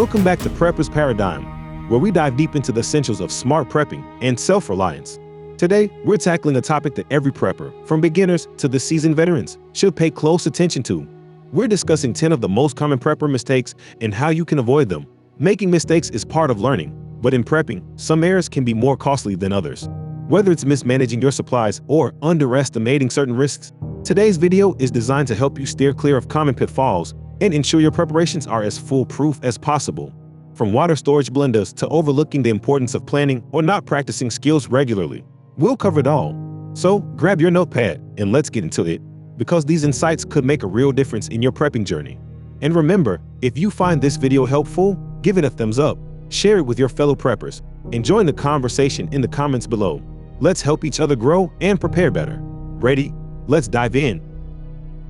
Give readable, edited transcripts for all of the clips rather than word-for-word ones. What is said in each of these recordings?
Welcome back to Prepper's Paradigm, where we dive deep into the essentials of smart prepping and self-reliance. Today, we're tackling a topic that every prepper, from beginners to the seasoned veterans, should pay close attention to. We're discussing 10 of the most common prepper mistakes and how you can avoid them. Making mistakes is part of learning, but in prepping, some errors can be more costly than others. Whether it's mismanaging your supplies or underestimating certain risks, today's video is designed to help you steer clear of common pitfalls and ensure your preparations are as foolproof as possible. From water storage blunders to overlooking the importance of planning or not practicing skills regularly, we'll cover it all. So grab your notepad and let's get into it, because these insights could make a real difference in your prepping journey. And remember, if you find this video helpful, give it a thumbs up, share it with your fellow preppers, and join the conversation in the comments below. Let's help each other grow and prepare better. Ready? Let's dive in.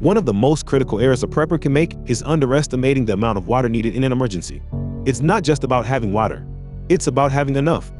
One of the most critical errors a prepper can make is underestimating the amount of water needed in an emergency. It's not just about having water, it's about having enough.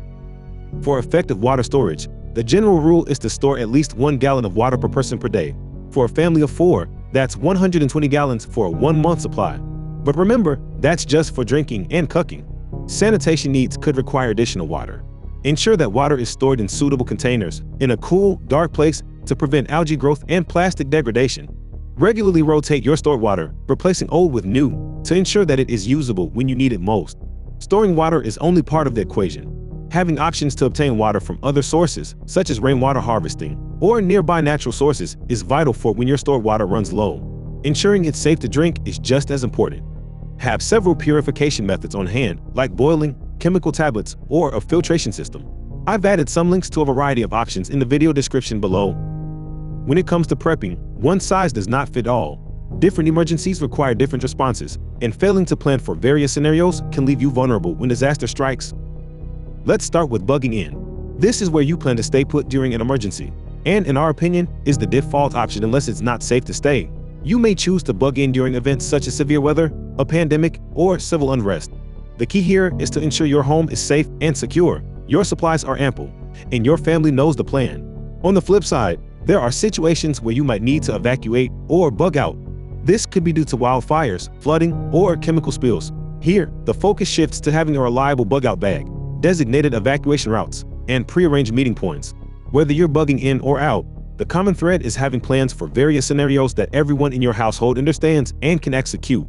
For effective water storage, the general rule is to store at least 1 gallon of water per person per day. For a family of 4, that's 120 gallons for a 1-month supply. But remember, that's just for drinking and cooking. Sanitation needs could require additional water. Ensure that water is stored in suitable containers, in a cool, dark place to prevent algae growth and plastic degradation. Regularly rotate your stored water, replacing old with new, to ensure that it is usable when you need it most. Storing water is only part of the equation. Having options to obtain water from other sources, such as rainwater harvesting or nearby natural sources, is vital for when your stored water runs low. Ensuring it's safe to drink is just as important. Have several purification methods on hand, like boiling, chemical tablets, or a filtration system. I've added some links to a variety of options in the video description below. When it comes to prepping, one size does not fit all. Different emergencies require different responses, and failing to plan for various scenarios can leave you vulnerable when disaster strikes. Let's start with bugging in. This is where you plan to stay put during an emergency, and in our opinion, is the default option unless it's not safe to stay. You may choose to bug in during events such as severe weather, a pandemic, or civil unrest. The key here is to ensure your home is safe and secure, your supplies are ample, and your family knows the plan. On the flip side, there are situations where you might need to evacuate or bug out. This could be due to wildfires, flooding, or chemical spills. Here, the focus shifts to having a reliable bug-out bag, designated evacuation routes, and pre-arranged meeting points. Whether you're bugging in or out, the common thread is having plans for various scenarios that everyone in your household understands and can execute.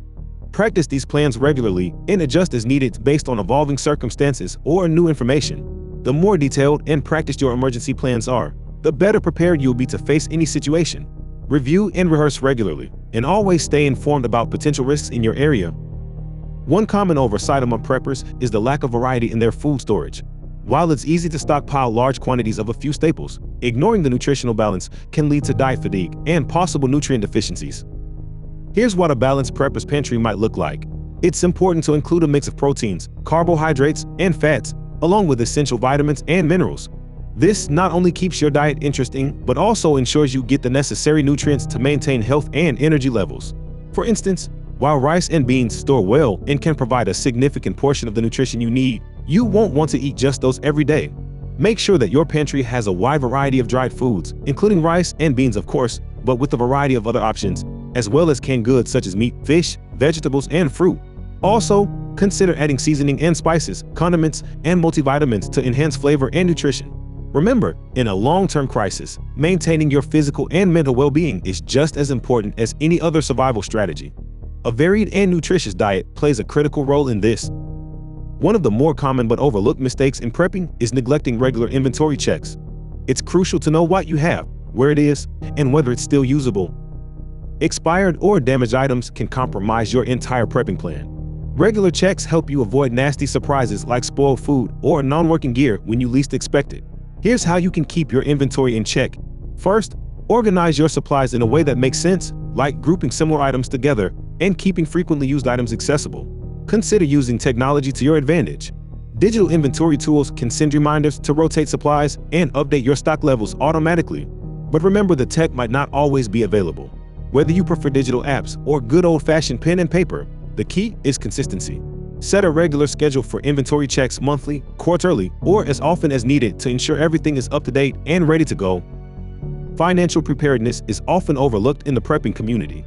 Practice these plans regularly and adjust as needed based on evolving circumstances or new information. The more detailed and practiced your emergency plans are, the better prepared you'll be to face any situation. Review and rehearse regularly, and always stay informed about potential risks in your area. One common oversight among preppers is the lack of variety in their food storage. While it's easy to stockpile large quantities of a few staples, ignoring the nutritional balance can lead to diet fatigue and possible nutrient deficiencies. Here's what a balanced prepper's pantry might look like. It's important to include a mix of proteins, carbohydrates, and fats, along with essential vitamins and minerals. This not only keeps your diet interesting, but also ensures you get the necessary nutrients to maintain health and energy levels. For instance, while rice and beans store well and can provide a significant portion of the nutrition you need, you won't want to eat just those every day. Make sure that your pantry has a wide variety of dried foods, including rice and beans of course, but with a variety of other options, as well as canned goods such as meat, fish, vegetables, and fruit. Also, consider adding seasoning and spices, condiments, and multivitamins to enhance flavor and nutrition. Remember, in a long-term crisis, maintaining your physical and mental well-being is just as important as any other survival strategy. A varied and nutritious diet plays a critical role in this. One of the more common but overlooked mistakes in prepping is neglecting regular inventory checks. It's crucial to know what you have, where it is, and whether it's still usable. Expired or damaged items can compromise your entire prepping plan. Regular checks help you avoid nasty surprises like spoiled food or non-working gear when you least expect it. Here's how you can keep your inventory in check. First, organize your supplies in a way that makes sense, like grouping similar items together and keeping frequently used items accessible. Consider using technology to your advantage. Digital inventory tools can send reminders to rotate supplies and update your stock levels automatically. But remember, the tech might not always be available. Whether you prefer digital apps or good old-fashioned pen and paper, the key is consistency. Set a regular schedule for inventory checks monthly, quarterly, or as often as needed to ensure everything is up to date and ready to go. Financial preparedness is often overlooked in the prepping community.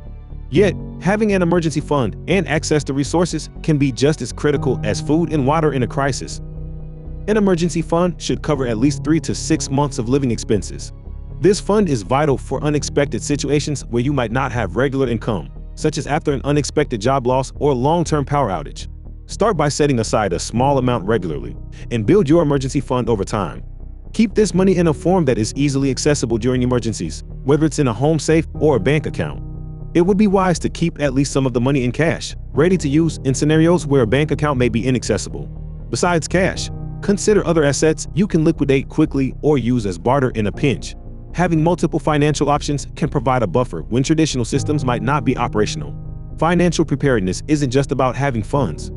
Yet, having an emergency fund and access to resources can be just as critical as food and water in a crisis. An emergency fund should cover at least 3 to 6 months of living expenses. This fund is vital for unexpected situations where you might not have regular income, such as after an unexpected job loss or long-term power outage. Start by setting aside a small amount regularly and build your emergency fund over time. Keep this money in a form that is easily accessible during emergencies, whether it's in a home safe or a bank account. It would be wise to keep at least some of the money in cash, ready to use in scenarios where a bank account may be inaccessible. Besides cash, consider other assets you can liquidate quickly or use as barter in a pinch. Having multiple financial options can provide a buffer when traditional systems might not be operational. Financial preparedness isn't just about having funds.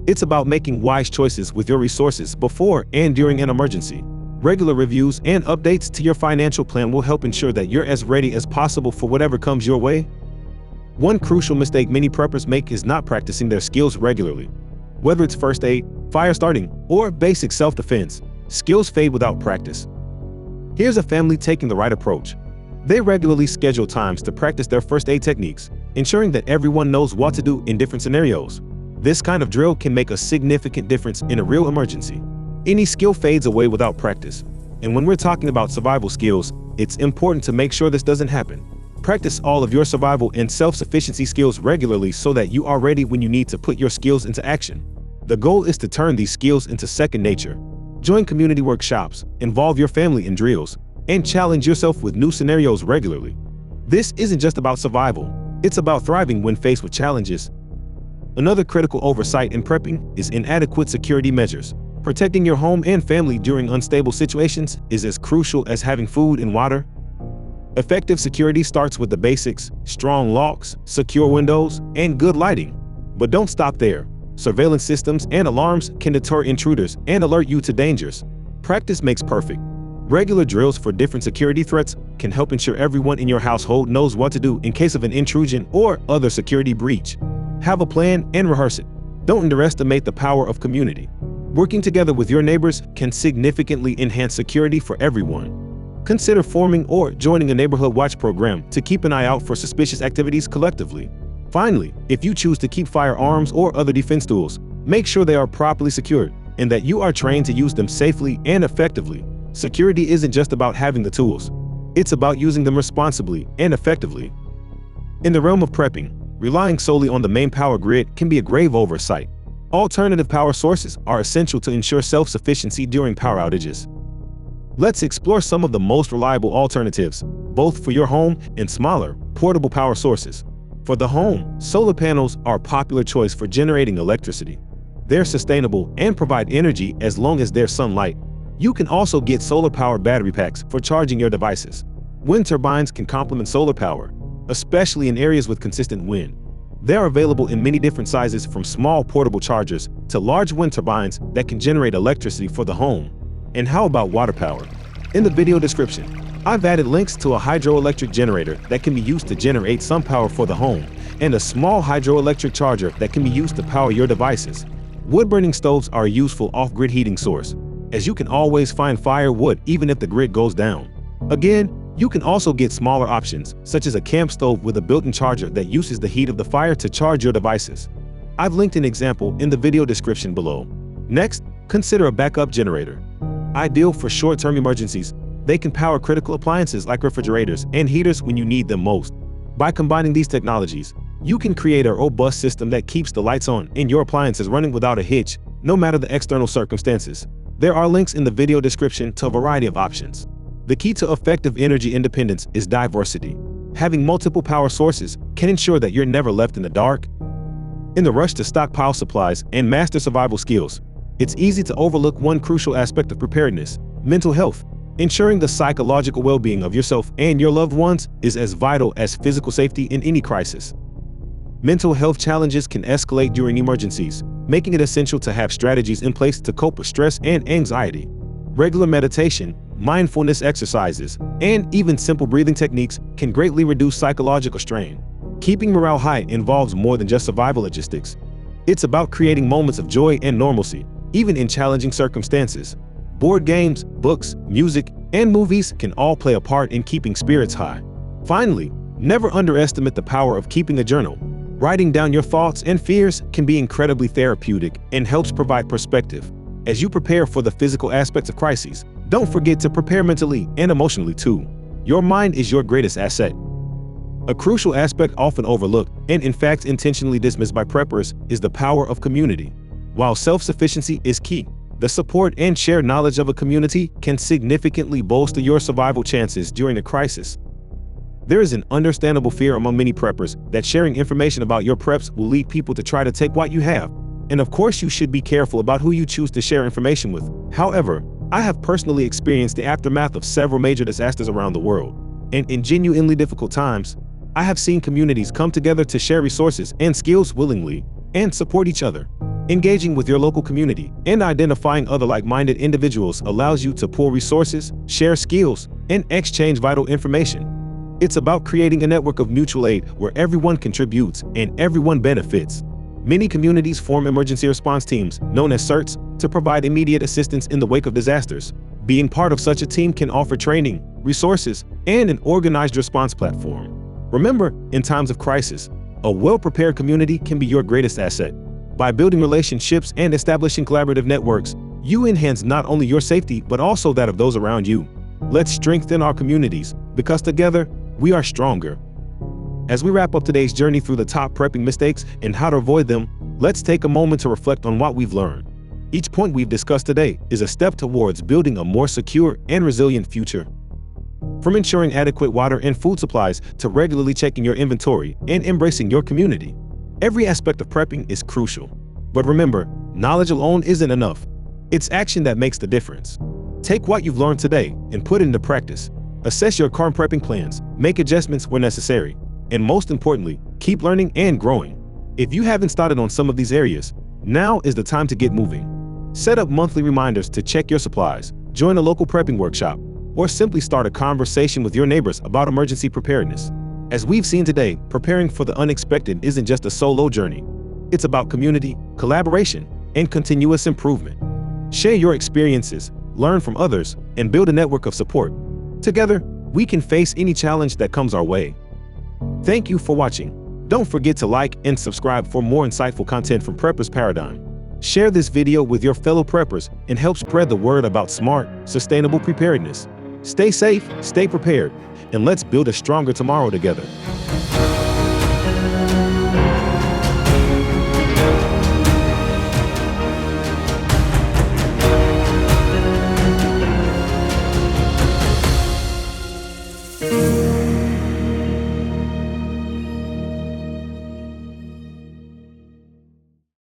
It's about making wise choices with your resources before and during an emergency. Regular reviews and updates to your financial plan will help ensure that you're as ready as possible for whatever comes your way. One crucial mistake many preppers make is not practicing their skills regularly. Whether it's first aid, fire starting, or basic self-defense, skills fade without practice. Here's a family taking the right approach. They regularly schedule times to practice their first aid techniques, ensuring that everyone knows what to do in different scenarios. This kind of drill can make a significant difference in a real emergency. Any skill fades away without practice, and when we're talking about survival skills, it's important to make sure this doesn't happen. Practice all of your survival and self-sufficiency skills regularly so that you are ready when you need to put your skills into action. The goal is to turn these skills into second nature. Join community workshops, involve your family in drills, and challenge yourself with new scenarios regularly. This isn't just about survival, it's about thriving when faced with challenges. Another critical oversight in prepping is inadequate security measures. Protecting your home and family during unstable situations is as crucial as having food and water. Effective security starts with the basics: strong locks, secure windows, and good lighting. But don't stop there. Surveillance systems and alarms can deter intruders and alert you to dangers. Practice makes perfect. Regular drills for different security threats can help ensure everyone in your household knows what to do in case of an intrusion or other security breach. Have a plan and rehearse it. Don't underestimate the power of community. Working together with your neighbors can significantly enhance security for everyone. Consider forming or joining a neighborhood watch program to keep an eye out for suspicious activities collectively. Finally, if you choose to keep firearms or other defense tools, make sure they are properly secured and that you are trained to use them safely and effectively. Security isn't just about having the tools. It's about using them responsibly and effectively. In the realm of prepping, relying solely on the main power grid can be a grave oversight. Alternative power sources are essential to ensure self-sufficiency during power outages. Let's explore some of the most reliable alternatives, both for your home and smaller, portable power sources. For the home, solar panels are a popular choice for generating electricity. They're sustainable and provide energy as long as there's sunlight. You can also get solar-powered battery packs for charging your devices. Wind turbines can complement solar power, especially in areas with consistent wind. They are available in many different sizes, from small portable chargers to large wind turbines that can generate electricity for the home. And how about water power? In the video description, I've added links to a hydroelectric generator that can be used to generate some power for the home, and a small hydroelectric charger that can be used to power your devices. Wood-burning stoves are a useful off-grid heating source, as you can always find firewood even if the grid goes down. Again, you can also get smaller options, such as a camp stove with a built-in charger that uses the heat of the fire to charge your devices. I've linked an example in the video description below. Next, consider a backup generator. Ideal for short-term emergencies, they can power critical appliances like refrigerators and heaters when you need them most. By combining these technologies, you can create a robust system that keeps the lights on and your appliances running without a hitch, no matter the external circumstances. There are links in the video description to a variety of options. The key to effective energy independence is diversity. Having multiple power sources can ensure that you're never left in the dark. In the rush to stockpile supplies and master survival skills, it's easy to overlook one crucial aspect of preparedness: mental health. Ensuring the psychological well-being of yourself and your loved ones is as vital as physical safety in any crisis. Mental health challenges can escalate during emergencies, making it essential to have strategies in place to cope with stress and anxiety. Regular meditation, mindfulness exercises, and even simple breathing techniques can greatly reduce psychological strain. Keeping morale high involves more than just survival logistics. It's about creating moments of joy and normalcy, even in challenging circumstances. Board games, books, music, and movies can all play a part in keeping spirits high. Finally, Never underestimate the power of keeping a journal. Writing down your thoughts and fears can be incredibly therapeutic and helps provide perspective. As you prepare for the physical aspects of crises, don't forget to prepare mentally and emotionally too. Your mind is your greatest asset. A crucial aspect often overlooked, and in fact intentionally dismissed by preppers, is the power of community. While self-sufficiency is key, the support and shared knowledge of a community can significantly bolster your survival chances during a crisis. There is an understandable fear among many preppers that sharing information about your preps will lead people to try to take what you have. And of course, you should be careful about who you choose to share information with. However, I have personally experienced the aftermath of several major disasters around the world. And in genuinely difficult times, I have seen communities come together to share resources and skills willingly and support each other. Engaging with your local community and identifying other like-minded individuals allows you to pool resources, share skills, and exchange vital information. It's about creating a network of mutual aid where everyone contributes and everyone benefits. Many communities form emergency response teams, known as CERTs, to provide immediate assistance in the wake of disasters. Being part of such a team can offer training, resources, and an organized response platform. Remember, in times of crisis, a well-prepared community can be your greatest asset. By building relationships and establishing collaborative networks, you enhance not only your safety but also that of those around you. Let's strengthen our communities, because together, we are stronger. As we wrap up today's journey through the top prepping mistakes and how to avoid them, let's take a moment to reflect on what we've learned. Each point we've discussed today is a step towards building a more secure and resilient future. From ensuring adequate water and food supplies to regularly checking your inventory and embracing your community, every aspect of prepping is crucial. But remember, knowledge alone isn't enough. It's action that makes the difference. Take what you've learned today and put it into practice. Assess your current prepping plans, make adjustments where necessary, and most importantly, keep learning and growing. If you haven't started on some of these areas, now is the time to get moving. Set up monthly reminders to check your supplies, join a local prepping workshop, or simply start a conversation with your neighbors about emergency preparedness. As we've seen today, preparing for the unexpected isn't just a solo journey. It's about community, collaboration, and continuous improvement. Share your experiences, learn from others, and build a network of support. Together, we can face any challenge that comes our way. Thank you for watching. Don't forget to like and subscribe for more insightful content from Preppers Paradigm. Share this video with your fellow preppers and help spread the word about smart, sustainable preparedness. Stay safe, stay prepared, and let's build a stronger tomorrow together.